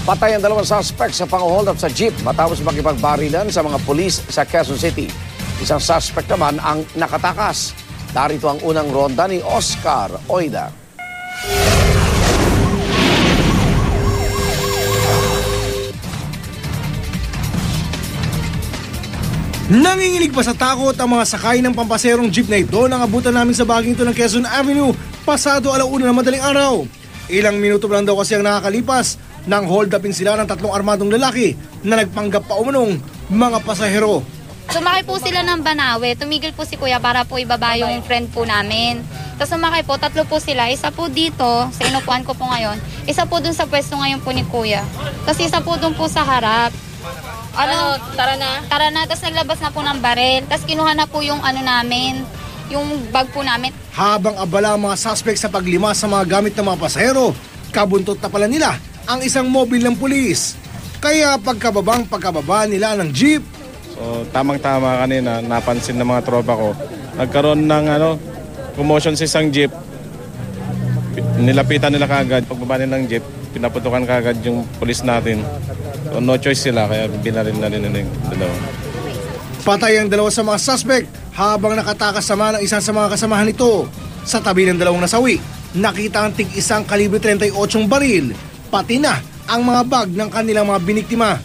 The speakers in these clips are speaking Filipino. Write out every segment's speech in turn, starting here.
Patay ang dalawang suspect sa pang-hold up sa jeep matapos makipagbarilan sa mga pulis sa Quezon City. Isang suspect naman ang nakatakas. Narito ang unang ronda ni Oscar Oida. Nanginginig pa sa takot ang mga sakay ng pampaserong jeep na ito nang abutan namin sa bahaging ito ng Quezon Avenue pasado 1:00 ng madaling araw. Ilang minuto lang daw kasi ang nakakalipas nang hold upin sila ng 3 armadong lalaki na nagpanggap pa umunong mga pasahero. Sumakay po sila ng Banawe, tumigil po si Kuya para po ibaba yung friend po namin. Tapos sumakay po, 3 po sila, isa po dito sa inupuan ko po ngayon, isa po dun sa pwesto ngayon po ni Kuya. Tapos isa po dun po sa harap. Tara na, tapos naglabas na po ng baril. Tapos kinuha na po yung namin, yung bag po namin. Habang abala ang mga suspect sa paglimas sa mga gamit ng mga pasahero, kabuntot na pala nila ang isang mobil ng pulis. Kaya pagkababa nila ng jeep. So tamang-tama kanina, napansin ng mga tropa ko, nagkaroon ng commotion sa isang jeep. Nilapitan nila kagad, pagbaba nila ng jeep, pinaputukan kagad yung pulis natin. So no choice sila, kaya binaril na rin yung dalawa. Patay ang dalawa sa mga suspect habang nakatakas sama ng isa sa mga kasamahan nito. Sa tabi ng dalawang nasawi, nakita ang tig-isang kalibre 38 baril, pati na ang mga bag ng kanilang mga biniktima.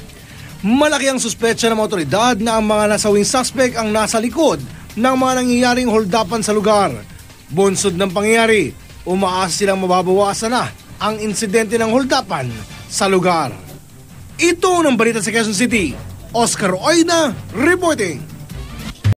Malaki ang suspetsa ng mga otoridad na ang mga nasawing suspect ang nasa likod ng mga nangyayaring holdapan sa lugar. Bunsod ng pangyayari, umaasa silang mababawasan na ang insidente ng holdapan sa lugar. Ito ang balita sa Quezon City. Oscar Oida reporting.